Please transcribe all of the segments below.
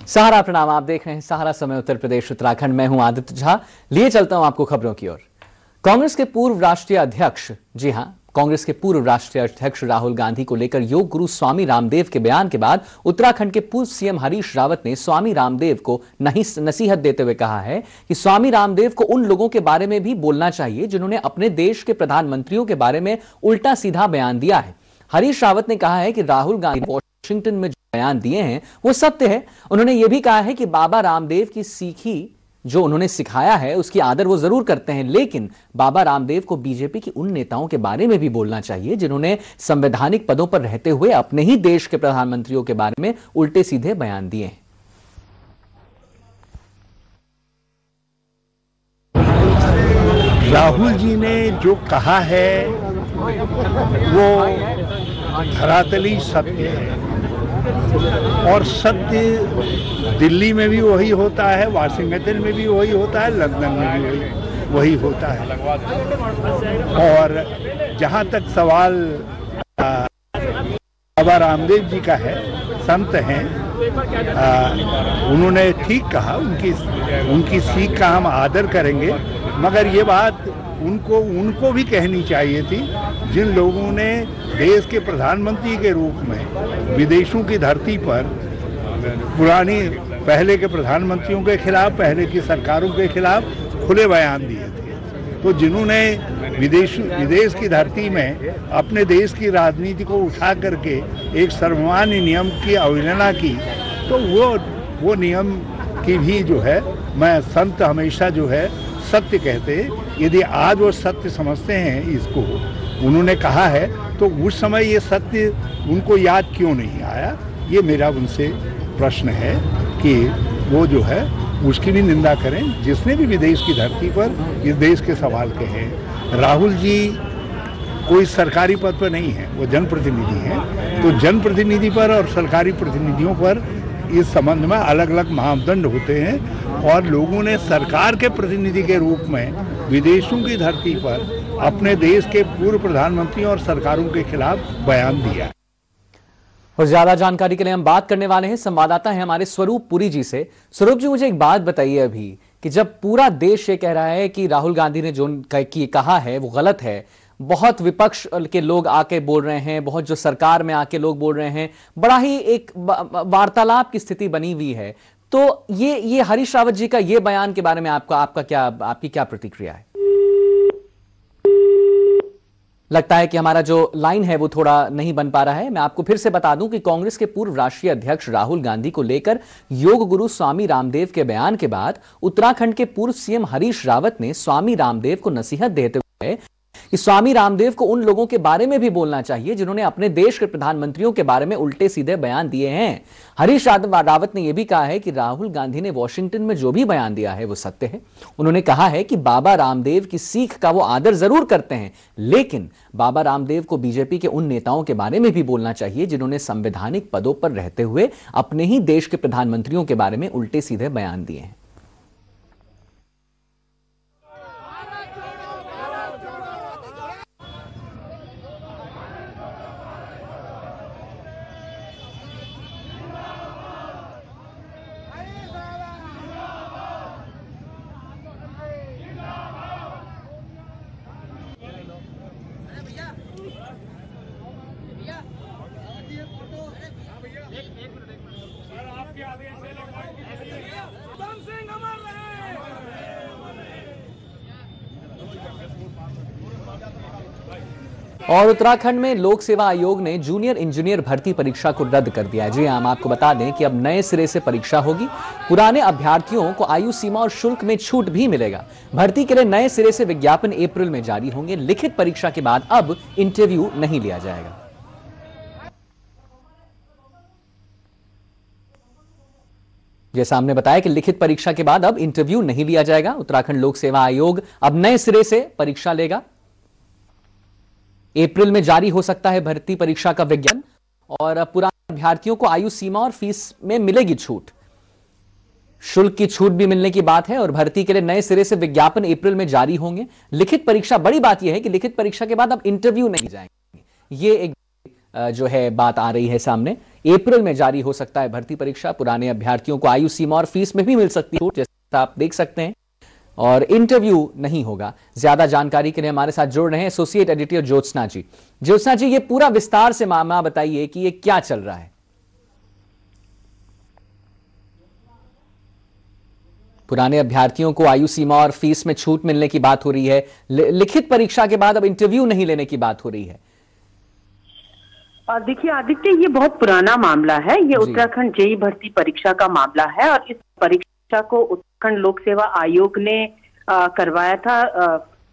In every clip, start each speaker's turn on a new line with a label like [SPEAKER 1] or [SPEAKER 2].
[SPEAKER 1] सहारा प्रणाम। आप देख रहे हैं सहारा समय उत्तर प्रदेश उत्तराखंड। मैं हूं आदित्य झा। लिए चलता हूं आपको खबरों की ओर। कांग्रेस के पूर्व राष्ट्रीय अध्यक्ष, जी हां, कांग्रेस के पूर्व राष्ट्रीय अध्यक्ष राहुल गांधी को लेकर योग गुरु स्वामी रामदेव के बयान के बाद उत्तराखंड के पूर्व सीएम हरीश रावत ने स्वामी रामदेव को नसीहत देते हुए कहा है कि स्वामी रामदेव को उन लोगों के बारे में भी बोलना चाहिए जिन्होंने अपने देश के प्रधानमंत्रियों के बारे में उल्टा सीधा बयान दिया है। हरीश रावत ने कहा है कि राहुल गांधी वाशिंगटन में जो बयान दिए हैं वो सत्य है। उन्होंने यह भी कहा है कि बाबा रामदेव की सीखी जो उन्होंने सिखाया है उसकी आदर वो जरूर करते हैं, लेकिन बाबा रामदेव को बीजेपी की उन नेताओं के बारे में भी बोलना चाहिए जिन्होंने संवैधानिक पदों पर रहते हुए अपने ही देश के प्रधानमंत्रियों के बारे में उल्टे सीधे बयान दिए हैं।
[SPEAKER 2] राहुल जी ने जो कहा है वो धरातली सत्य है, और सत्य दिल्ली में भी वही होता है, वाशिंगटन में भी वही होता है, लंदन में भी वही होता है। और जहाँ तक सवाल बाबा रामदेव जी का है, संत हैं, उन्होंने ठीक कहा, उनकी सीख का हम आदर करेंगे, मगर ये बात उनको भी कहनी चाहिए थी जिन लोगों ने देश के प्रधानमंत्री के रूप में विदेशों की धरती पर पहले के प्रधानमंत्रियों के खिलाफ, पहले की सरकारों के खिलाफ खुले बयान दिए थे। तो जिन्होंने विदेश की धरती में अपने देश की राजनीति को उठा करके एक सर्वमान्य नियम की अवहेलना की, तो वो नियम की भी जो है, मैं संत हमेशा जो है सत्य कहते हैं। यदि आज वो सत्य समझते हैं इसको, उन्होंने कहा है, तो उस समय ये सत्य उनको याद क्यों नहीं आया? ये मेरा उनसे प्रश्न है कि वो जो है उसकी भी निंदा करें, जिसने भी विदेश की धरती पर इस देश के सवाल कहे। राहुल जी कोई सरकारी पद पर नहीं है, वो जनप्रतिनिधि हैं। तो जनप्रतिनिधि पर और सरकारी प्रतिनिधियों पर इस संबंध में अलग अलग मापदंड होते हैं, और लोगों ने सरकार के प्रतिनिधि के रूप में विदेशों की धरती पर अपने देश के पूर्व प्रधानमंत्री और सरकारों के खिलाफ बयान दिया है।
[SPEAKER 1] और ज्यादा जानकारी के लिए हम बात करने वाले हैं, संवाददाता है हमारे स्वरूप पुरी जी से। स्वरूप जी, मुझे एक बात बताइए अभी कि जब पूरा देश ये कह रहा है कि राहुल गांधी ने जो कहा है वो गलत है, बहुत विपक्ष के लोग आके बोल रहे हैं, बहुत जो सरकार में आके लोग बोल रहे हैं, बड़ा ही एक वार्तालाप की स्थिति बनी हुई है, तो ये हरीश रावत जी का ये बयान के बारे में आपकी क्या प्रतिक्रिया है? लगता है कि हमारा जो लाइन है वो थोड़ा नहीं बन पा रहा है। मैं आपको फिर से बता दूं कि कांग्रेस के पूर्व राष्ट्रीय अध्यक्ष राहुल गांधी को लेकर योग गुरु स्वामी रामदेव के बयान के बाद उत्तराखंड के पूर्व सीएम हरीश रावत ने स्वामी रामदेव को नसीहत देते हुए कि स्वामी रामदेव को उन लोगों के बारे में भी बोलना चाहिए जिन्होंने अपने देश के प्रधानमंत्रियों के बारे में उल्टे सीधे बयान दिए हैं। हरीश रावत ने यह भी कहा है कि राहुल गांधी ने वॉशिंगटन में जो भी बयान दिया है वो सत्य है। उन्होंने कहा है कि बाबा रामदेव की सीख का वो आदर जरूर करते हैं, लेकिन बाबा रामदेव को बीजेपी के उन नेताओं के बारे में भी बोलना चाहिए जिन्होंने संवैधानिक पदों पर रहते हुए अपने ही देश के प्रधानमंत्रियों के बारे में उल्टे सीधे बयान दिए हैं। और उत्तराखंड में लोक सेवा आयोग ने जूनियर इंजीनियर भर्ती परीक्षा को रद्द कर दिया है। जी हम आपको बता दें कि अब नए सिरे से परीक्षा होगी। पुराने अभ्यर्थियों को आयु सीमा और शुल्क में छूट भी मिलेगा। भर्ती के लिए नए सिरे से विज्ञापन अप्रैल में जारी होंगे। लिखित परीक्षा के बाद अब इंटरव्यू नहीं लिया जाएगा। जैसा हमने बताया कि लिखित परीक्षा के बाद अब इंटरव्यू नहीं लिया जाएगा। उत्तराखंड लोक सेवा आयोग अब नए सिरे से परीक्षा लेगा। अप्रैल में जारी हो सकता है भर्ती परीक्षा का विज्ञापन, और पुराने अभ्यर्थियों को आयु सीमा और फीस में मिलेगी छूट। शुल्क की छूट भी मिलने की बात है, और भर्ती के लिए नए सिरे से विज्ञापन अप्रैल में जारी होंगे। लिखित परीक्षा, बड़ी बात यह है कि लिखित परीक्षा के बाद अब इंटरव्यू नहीं जाएंगे। ये एक जो है बात आ रही है सामने। अप्रैल में जारी हो सकता है भर्ती परीक्षा। पुराने अभ्यर्थियों को आयु सीमा और फीस में भी मिल सकती है, जैसा आप देख सकते हैं, और इंटरव्यू नहीं होगा। ज्यादा जानकारी के लिए हमारे साथ जुड़ रहे हैं एसोसिएट एडिटर ज्योत्सना जी। ज्योत्सना जी, ये पूरा विस्तार से मामला बताइए कि ये क्या चल रहा है। पुराने अभ्यर्थियों को आयु सीमा और फीस में छूट मिलने की बात हो रही है, लिखित परीक्षा के बाद अब इंटरव्यू नहीं लेने की बात हो रही है।
[SPEAKER 3] देखिए आदित्य, ये बहुत पुराना मामला है। ये उत्तराखंड जेईई भर्ती परीक्षा का मामला है और इस परीक्षा को उत्तराखंड लोक सेवा आयोग ने करवाया था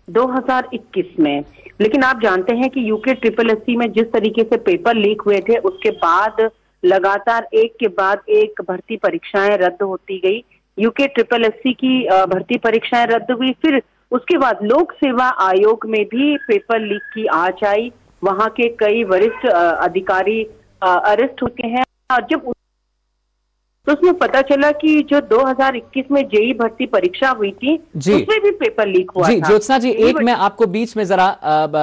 [SPEAKER 3] 2021 में। लेकिन आप जानते हैं कि यूके SSSC में जिस तरीके से पेपर लीक हुए थे, उसके बाद लगातार एक के बाद एक भर्ती परीक्षाएं रद्द होती गई। यूके SSSC की भर्ती परीक्षाएं रद्द हुई, फिर उसके बाद लोक सेवा आयोग में भी पेपर लीक की आंच आई। वहां के कई वरिष्ठ अधिकारी अरेस्ट होते हैं और जब तो उसमें पता चला कि जो 2021 में जेईई भर्ती परीक्षा हुई थी उसमें भी पेपर लीक हुआ
[SPEAKER 1] जी।
[SPEAKER 3] था।
[SPEAKER 1] ज्योत्सना जी, एक मैं आपको बीच में जरा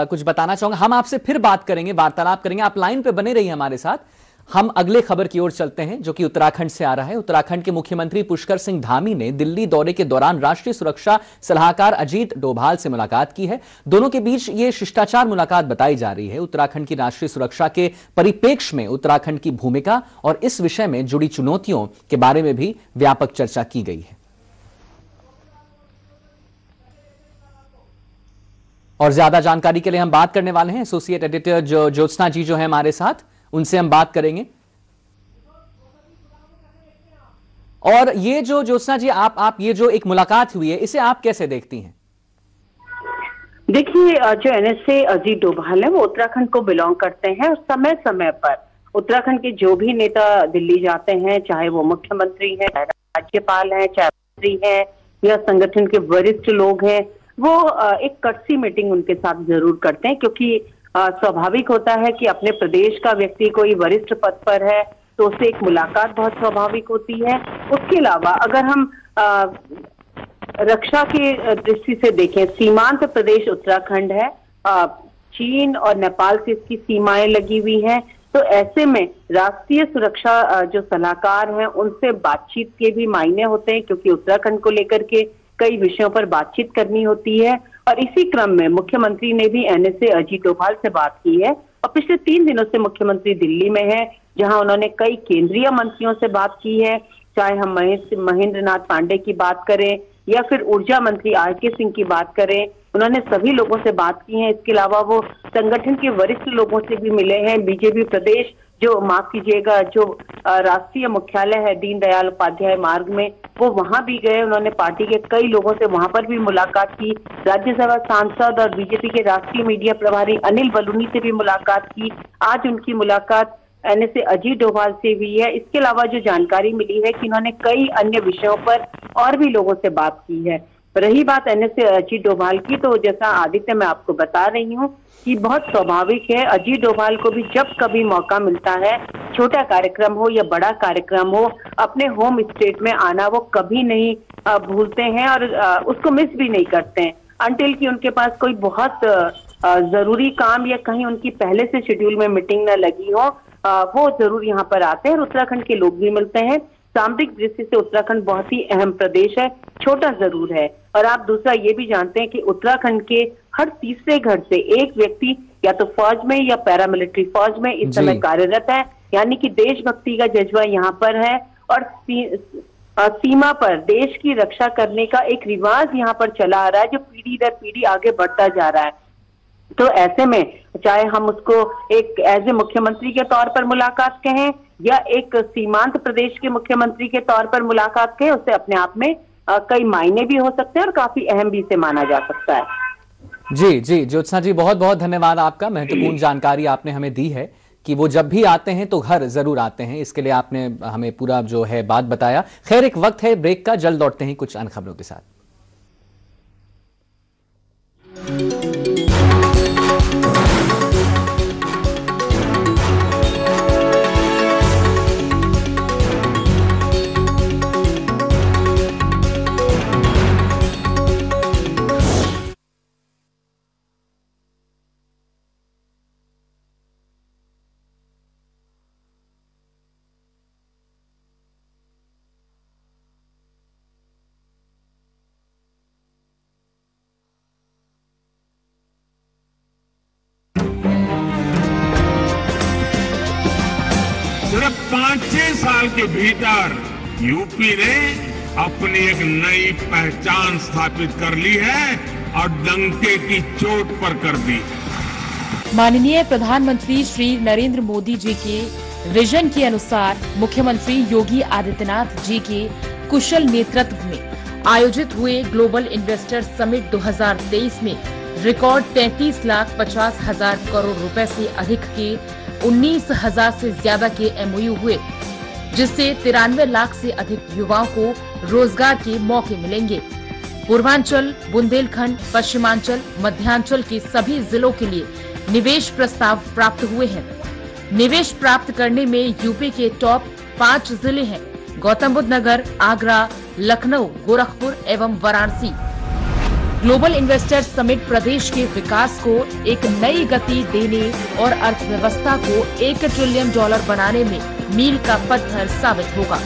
[SPEAKER 1] कुछ बताना चाहूंगा। हम आपसे फिर बात करेंगे, वार्तालाप करेंगे, आप लाइन पे बने रहिए हमारे साथ। हम अगले खबर की ओर चलते हैं जो कि उत्तराखंड से आ रहा है। उत्तराखंड के मुख्यमंत्री पुष्कर सिंह धामी ने दिल्ली दौरे के दौरान राष्ट्रीय सुरक्षा सलाहकार अजीत डोभाल से मुलाकात की है। दोनों के बीच ये शिष्टाचार मुलाकात बताई जा रही है। उत्तराखंड की राष्ट्रीय सुरक्षा के परिप्रेक्ष्य में उत्तराखंड की भूमिका और इस विषय में जुड़ी चुनौतियों के बारे में भी व्यापक चर्चा की गई है। और ज्यादा जानकारी के लिए हम बात करने वाले हैं एसोसिएट एडिटर ज्योत्सना जी जो है हमारे साथ, उनसे हम बात करेंगे। और ये जो ज्योत्सना जी आप ये जो एक मुलाकात हुई है, इसे आप कैसे देखती हैं?
[SPEAKER 3] देखिए, जो NSA अजीत डोभाल है वो उत्तराखंड को बिलोंग करते हैं और समय समय पर उत्तराखंड के जो भी नेता दिल्ली जाते हैं, चाहे वो मुख्यमंत्री हैं, चाहे राज्यपाल हैं, चाहे मंत्री हैं या संगठन के वरिष्ठ लोग हैं, वो एक कर्टसी मीटिंग उनके साथ जरूर करते हैं। क्योंकि स्वाभाविक होता है कि अपने प्रदेश का व्यक्ति कोई वरिष्ठ पद पर है तो उससे एक मुलाकात बहुत स्वाभाविक होती है। उसके अलावा अगर हम रक्षा की दृष्टि से देखें, सीमांत प्रदेश उत्तराखंड है, चीन और नेपाल से इसकी सीमाएं लगी हुई हैं, तो ऐसे में राष्ट्रीय सुरक्षा जो सलाहकार हैं उनसे बातचीत के भी मायने होते हैं, क्योंकि उत्तराखंड को लेकर के कई विषयों पर बातचीत करनी होती है। और इसी क्रम में मुख्यमंत्री ने भी NSA अजीत डोभाल से बात की है और पिछले 3 दिनों से मुख्यमंत्री दिल्ली में है, जहां उन्होंने कई केंद्रीय मंत्रियों से बात की है, चाहे हम महेंद्र नाथ पांडे की बात करें या फिर ऊर्जा मंत्री RK सिंह की बात करें। उन्होंने सभी लोगों से बात की है। इसके अलावा वो संगठन के वरिष्ठ लोगों से भी मिले हैं। बीजेपी प्रदेश जो माफ कीजिएगा जो राष्ट्रीय मुख्यालय है दीनदयाल उपाध्याय मार्ग में, वो वहां भी गए। उन्होंने पार्टी के कई लोगों से वहां पर भी मुलाकात की। राज्यसभा सांसद और बीजेपी के राष्ट्रीय मीडिया प्रभारी अनिल बलूनी से भी मुलाकात की। आज उनकी मुलाकात NSA अजीत डोभाल से हुई है। इसके अलावा जो जानकारी मिली है कि इन्होंने कई अन्य विषयों पर और भी लोगों से बात की है। रही बात NSA अजीत डोभाल की, तो जैसा आदित्य मैं आपको बता रही हूँ कि बहुत स्वाभाविक है, अजीत डोभाल को भी जब कभी मौका मिलता है, छोटा कार्यक्रम हो या बड़ा कार्यक्रम हो, अपने होम स्टेट में आना वो कभी नहीं भूलते हैं और उसको मिस भी नहीं करते हैं, अंटिल कि उनके पास कोई बहुत जरूरी काम या कहीं उनकी पहले से शेड्यूल में मीटिंग न लगी हो, वो जरूर यहाँ पर आते हैं और उत्तराखंड के लोग भी मिलते हैं। सामरिक दृष्टि से उत्तराखंड बहुत ही अहम प्रदेश है, छोटा जरूर है। और आप दूसरा ये भी जानते हैं कि उत्तराखंड के हर तीसरे घर से एक व्यक्ति या तो फौज में या पैरामिलिट्री फौज में इस समय कार्यरत है, यानी कि देशभक्ति का जज्बा यहाँ पर है और सीमा पर देश की रक्षा करने का एक रिवाज यहाँ पर चला आ रहा है, जो पीढ़ी दर पीढ़ी आगे बढ़ता जा रहा है। तो ऐसे में चाहे हम उसको एक एज ए मुख्यमंत्री के तौर पर मुलाकात कहें या एक सीमांत प्रदेश के मुख्यमंत्री के तौर पर मुलाकात कहें, उससे अपने आप में कई मायने भी हो सकते हैं और काफी अहम भी इसे माना जा सकता है।
[SPEAKER 1] जी जी ज्योत्सना जी, बहुत बहुत धन्यवाद आपका। महत्वपूर्ण जानकारी आपने हमें दी है कि वो जब भी आते हैं तो घर जरूर आते हैं, इसके लिए आपने हमें पूरा जो है बात बताया। खैर, एक वक्त है ब्रेक का, जल्द लौटते हैं कुछ अन्य खबरों के साथ।
[SPEAKER 4] 5-6 साल के भीतर यूपी ने अपनी एक नई पहचान स्थापित कर ली है और डंके की चोट पर कर दी।
[SPEAKER 5] माननीय प्रधानमंत्री श्री नरेंद्र मोदी जी के विजन के अनुसार मुख्यमंत्री योगी आदित्यनाथ जी के कुशल नेतृत्व में आयोजित हुए ग्लोबल इन्वेस्टर समिट 2023 में रिकॉर्ड 33,50,000 करोड़ रुपए से अधिक के 19,000 से ज्यादा के एमओयू हुए, जिससे 93 लाख से अधिक युवाओं को रोजगार के मौके मिलेंगे। पूर्वांचल, बुंदेलखंड, पश्चिमांचल, मध्यांचल के सभी जिलों के लिए निवेश प्रस्ताव प्राप्त हुए हैं। निवेश प्राप्त करने में यूपी के टॉप 5 जिले हैं: गौतम बुद्ध नगर, आगरा, लखनऊ, गोरखपुर एवं वाराणसी। ग्लोबल इन्वेस्टर समिट प्रदेश के विकास को एक नई गति देने और अर्थव्यवस्था को $1 ट्रिलियन बनाने में मील का पत्थर साबित होगा।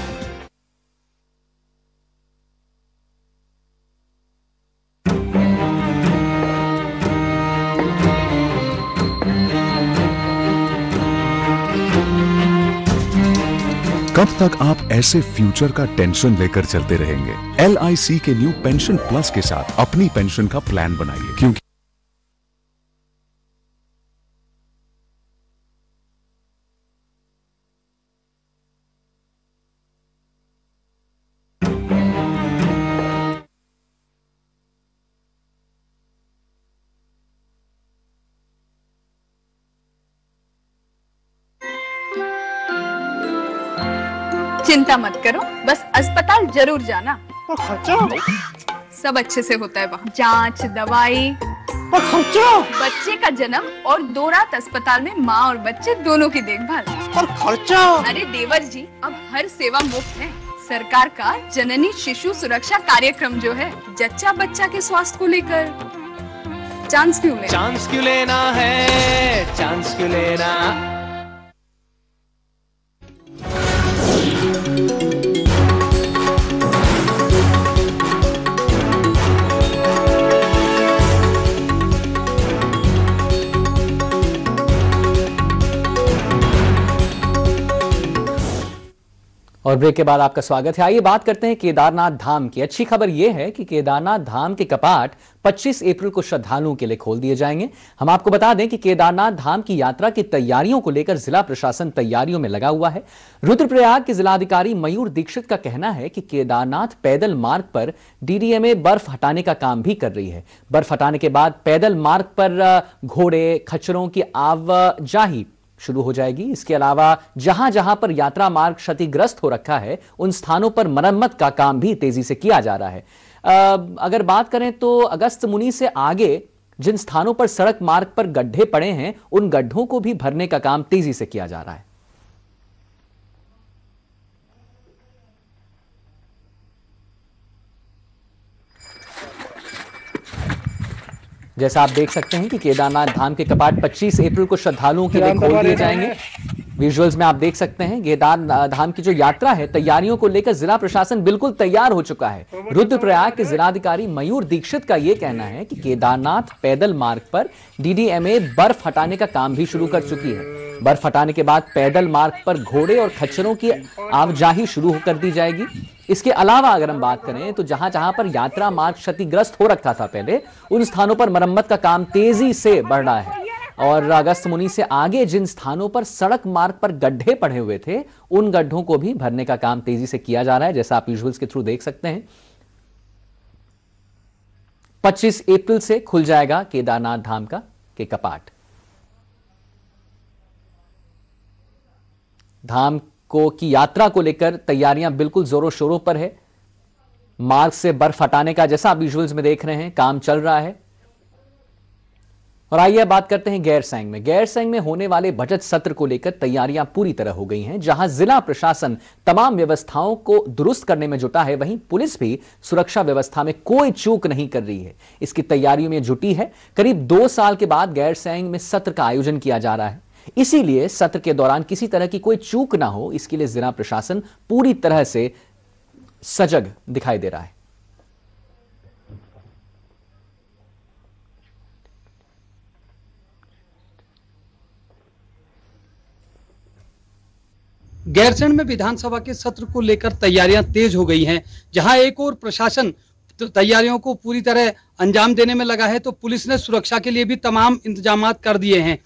[SPEAKER 6] कब तक आप ऐसे फ्यूचर का टेंशन लेकर चलते रहेंगे? LIC के न्यू पेंशन प्लस के साथ अपनी पेंशन का प्लान बनाइए, क्योंकि
[SPEAKER 7] चिंता मत करो, बस अस्पताल जरूर जाना।
[SPEAKER 8] और खर्चा?
[SPEAKER 7] सब अच्छे से होता है वहाँ, जांच, दवाई।
[SPEAKER 8] और खर्चा?
[SPEAKER 7] बच्चे का जन्म और 2 रात अस्पताल में माँ और बच्चे दोनों की देखभाल।
[SPEAKER 8] और खर्चा?
[SPEAKER 7] अरे देवर जी, अब हर सेवा मुफ्त है। सरकार का जननी शिशु सुरक्षा कार्यक्रम जो है, जच्चा बच्चा के स्वास्थ्य को लेकर चांस क्यों लेना?
[SPEAKER 9] चांस क्यों लेना है, चांस क्यों लेना?
[SPEAKER 1] और ब्रेक के बाद आपका स्वागत है। आइए बात करते हैं केदारनाथ धाम की। अच्छी खबर यह है कि केदारनाथ धाम के कपाट 25 अप्रैल को श्रद्धालुओं के लिए खोल दिए जाएंगे। हम आपको बता दें कि केदारनाथ धाम की यात्रा की तैयारियों को लेकर जिला प्रशासन तैयारियों में लगा हुआ है। रुद्रप्रयाग के जिलाधिकारी मयूर दीक्षित का कहना है कि केदारनाथ पैदल मार्ग पर DDMA बर्फ हटाने का काम भी कर रही है। बर्फ हटाने के बाद पैदल मार्ग पर घोड़े, खच्चरों की आवाजाही शुरू हो जाएगी। इसके अलावा जहां जहां पर यात्रा मार्ग क्षतिग्रस्त हो रखा है, उन स्थानों पर मरम्मत का काम भी तेजी से किया जा रहा है। अगर बात करें तो अगस्त मुनि से आगे जिन स्थानों पर सड़क मार्ग पर गड्ढे पड़े हैं, उन गड्ढों को भी भरने का काम तेजी से किया जा रहा है। जैसा आप देख सकते हैं कि केदारनाथ धाम के कपाट 25 अप्रैल को श्रद्धालुओं के लिए खोल दिए जाएंगे। विजुअल्स में आप देख सकते हैं केदारनाथ धाम की जो यात्रा है, तैयारियों को लेकर जिला प्रशासन बिल्कुल तैयार हो चुका है। रुद्रप्रयाग के जिलाधिकारी मयूर दीक्षित का यह कहना है कि केदारनाथ पैदल मार्ग पर DDMA बर्फ हटाने का काम भी शुरू कर चुकी है। बर्फ हटाने के बाद पैदल मार्ग पर घोड़े और खच्चरों की आवाजाही शुरू कर दी जाएगी। इसके अलावा अगर हम बात करें तो जहां जहां पर यात्रा मार्ग क्षतिग्रस्त हो रखा था पहले, उन स्थानों पर मरम्मत का काम तेजी से बढ़ रहा है। और अगस्त मुनि से आगे जिन स्थानों पर सड़क मार्ग पर गड्ढे पड़े हुए थे, उन गड्ढों को भी भरने का काम तेजी से किया जा रहा है, जैसा आप विजुअल्स के थ्रू देख सकते हैं। 25 अप्रैल से खुल जाएगा केदारनाथ धाम का के कपाट। धाम को की यात्रा को लेकर तैयारियां बिल्कुल जोरों शोरों पर है। मार्ग से बर्फ हटाने का, जैसा आप विजुअल्स में देख रहे हैं, काम चल रहा है। और आइए बात करते हैं गैरसैंण में। गैरसैंण में होने वाले बजट सत्र को लेकर तैयारियां पूरी तरह हो गई हैं। जहां जिला प्रशासन तमाम व्यवस्थाओं को दुरुस्त करने में जुटा है, वहीं पुलिस भी सुरक्षा व्यवस्था में कोई चूक नहीं कर रही है, इसकी तैयारियों में जुटी है। करीब 2 साल के बाद गैरसैंण में सत्र का आयोजन किया जा रहा है। इसीलिए सत्र के दौरान किसी तरह की कोई चूक ना हो, इसके लिए जिला प्रशासन पूरी तरह से सजग दिखाई दे रहा है।
[SPEAKER 10] गैरसैंण में विधानसभा के सत्र को लेकर तैयारियां तेज हो गई हैं। जहां एक और प्रशासन तैयारियों को पूरी तरह अंजाम देने में लगा है, तो पुलिस ने सुरक्षा के लिए भी तमाम इंतजाम कर दिए हैं।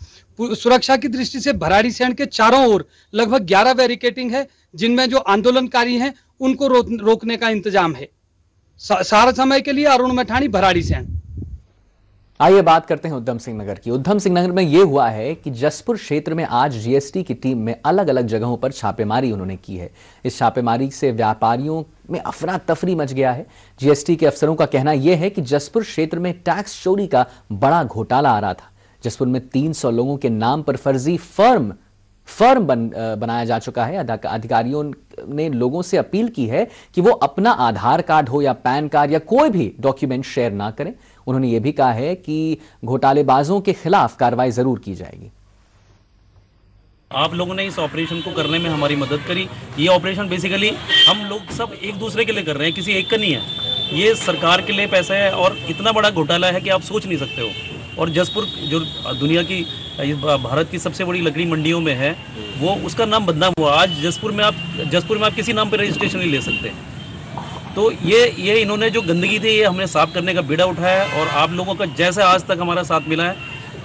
[SPEAKER 10] सुरक्षा की दृष्टि से भराड़ीसैंण के चारों ओर लगभग 11 बैरिकेडिंग है, जिनमें जो आंदोलनकारी हैं उनको रोकने का इंतजाम है। सारा समय के लिए अरुण मैठाणी, भराड़ीसैंण।
[SPEAKER 1] आइए बात करते हैं उधम सिंह नगर की। उधम सिंह नगर में यह हुआ है कि जसपुर क्षेत्र में आज जीएसटी की टीम में अलग अलग जगहों पर छापेमारी उन्होंने की है। इस छापेमारी से व्यापारियों में अफरा तफरी मच गया है। जीएसटी के अफसरों का कहना यह है कि जसपुर क्षेत्र में टैक्स चोरी का बड़ा घोटाला आ रहा था। जसपुर में 300 लोगों के नाम पर फर्जी फर्म बनाया जा चुका है। अधिकारियों ने लोगों से अपील की है कि वो अपना आधार कार्ड हो या पैन कार्ड या कोई भी डॉक्यूमेंट शेयर ना करें। उन्होंने ये भी कहा है कि घोटालेबाजों के खिलाफ कार्रवाई जरूर की जाएगी।
[SPEAKER 11] आप लोगों ने इस ऑपरेशन को करने में हमारी मदद करी। ये ऑपरेशन बेसिकली हम लोग सब एक दूसरे के लिए कर रहे हैं, किसी एक का नहीं है। ये सरकार के लिए पैसा है और इतना बड़ा घोटाला है कि आप सोच नहीं सकते हो। और जसपुर जो दुनिया की भारत की सबसे बड़ी लकड़ी मंडियों में है, वो उसका नाम बदनाम हुआ। आज जसपुर में आप किसी नाम पर रजिस्ट्रेशन नहीं ले सकते। तो ये इन्होंने जो गंदगी थी, ये हमने साफ करने का बीड़ा उठाया है। और आप लोगों का जैसे आज तक हमारा साथ मिला है,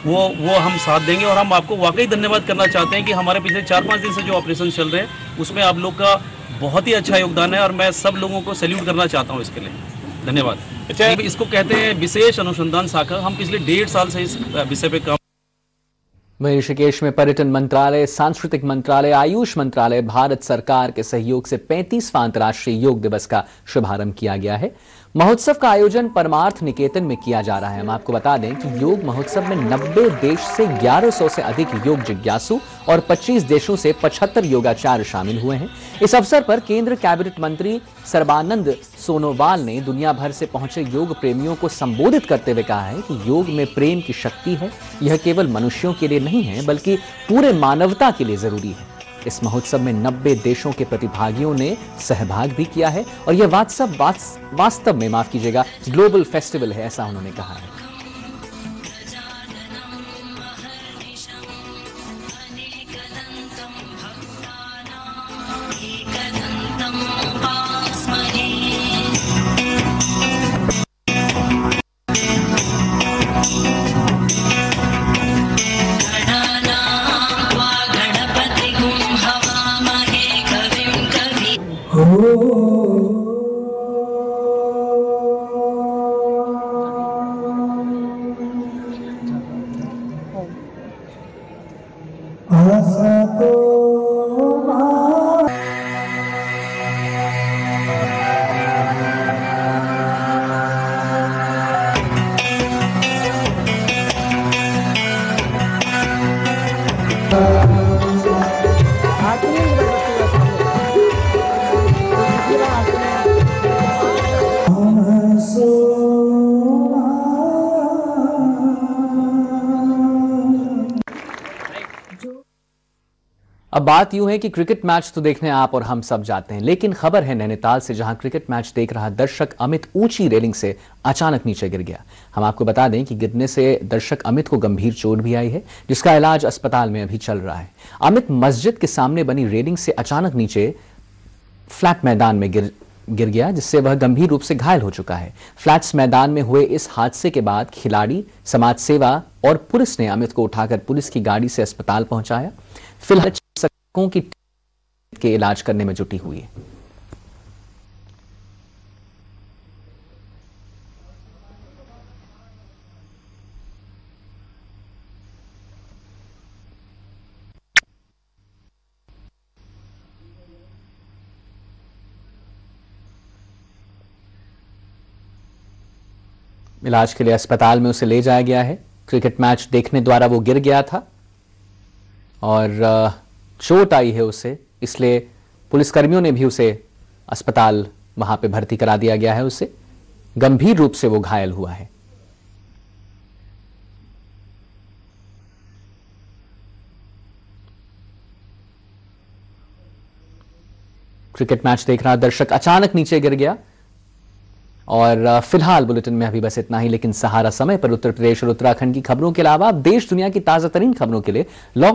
[SPEAKER 11] वो हम साथ देंगे। और हम आपको वाकई धन्यवाद करना चाहते हैं कि हमारे पिछले 4-5 दिन से जो ऑपरेशन चल रहे हैं, उसमें आप लोग का बहुत ही अच्छा योगदान है। और मैं सब लोगों को सैल्यूट करना चाहता हूँ इसके लिए। धन्यवाद। इसको कहते हैं विशेष अनुसंधान शाखा। हम पिछले 1.5 साल से इस विषय पे काम।
[SPEAKER 1] वहीं ऋषिकेश में पर्यटन मंत्रालय, सांस्कृतिक मंत्रालय, आयुष मंत्रालय, भारत सरकार के सहयोग से 35वां अंतर्राष्ट्रीय योग दिवस का शुभारंभ किया गया है। महोत्सव का आयोजन परमार्थ निकेतन में किया जा रहा है। हम आपको बता दें कि योग महोत्सव में 90 देश से 1100 से अधिक योग जिज्ञासु और 25 देशों से 75 योगाचार्य शामिल हुए हैं। इस अवसर पर केंद्र कैबिनेट मंत्री सर्बानंद सोनोवाल ने दुनिया भर से पहुंचे योग प्रेमियों को संबोधित करते हुए कहा है कि योग में प्रेम की शक्ति है। यह केवल मनुष्यों के लिए नहीं है, बल्कि पूरे मानवता के लिए जरूरी है। इस महोत्सव में 90 देशों के प्रतिभागियों ने सहभाग भी किया है और यह वास्तव में माफ कीजिएगा ग्लोबल फेस्टिवल है, ऐसा उन्होंने कहा है। अब बात यूं है कि क्रिकेट मैच तो देखने आप और हम सब जाते हैं, लेकिन खबर है नैनीताल से, जहां क्रिकेट मैच देख रहा दर्शक अमित ऊंची रेलिंग से अचानक नीचे गिर गया। हम आपको बता दें कि गिरने से दर्शक अमित को गंभीर चोट भी आई है, जिसका इलाज अस्पताल में अभी चल रहा है। अमित मस्जिद के सामने बनी रेलिंग से अचानक नीचे फ्लैट मैदान में गिर गया, जिससे वह गंभीर रूप से घायल हो चुका है। फ्लैट्स मैदान में हुए इस हादसे के बाद खिलाड़ी, समाज सेवा और पुलिस ने अमित को उठाकर पुलिस की गाड़ी से अस्पताल पहुंचाया। फिलहाल चिकित्सकों की के इलाज करने में जुटी हुई है। इलाज के लिए अस्पताल में उसे ले जाया गया है। क्रिकेट मैच देखने द्वारा वो गिर गया था और चोट आई है उसे, इसलिए पुलिसकर्मियों ने भी उसे अस्पताल वहां पे भर्ती करा दिया गया है। उसे गंभीर रूप से वो घायल हुआ है। क्रिकेट मैच देख रहा दर्शक अचानक नीचे गिर गया। और फिलहाल बुलेटिन में अभी बस इतना ही, लेकिन सहारा समय पर उत्तर प्रदेश और उत्तराखंड की खबरों के अलावा देश दुनिया की ताजा तरीन खबरों के लिए लॉग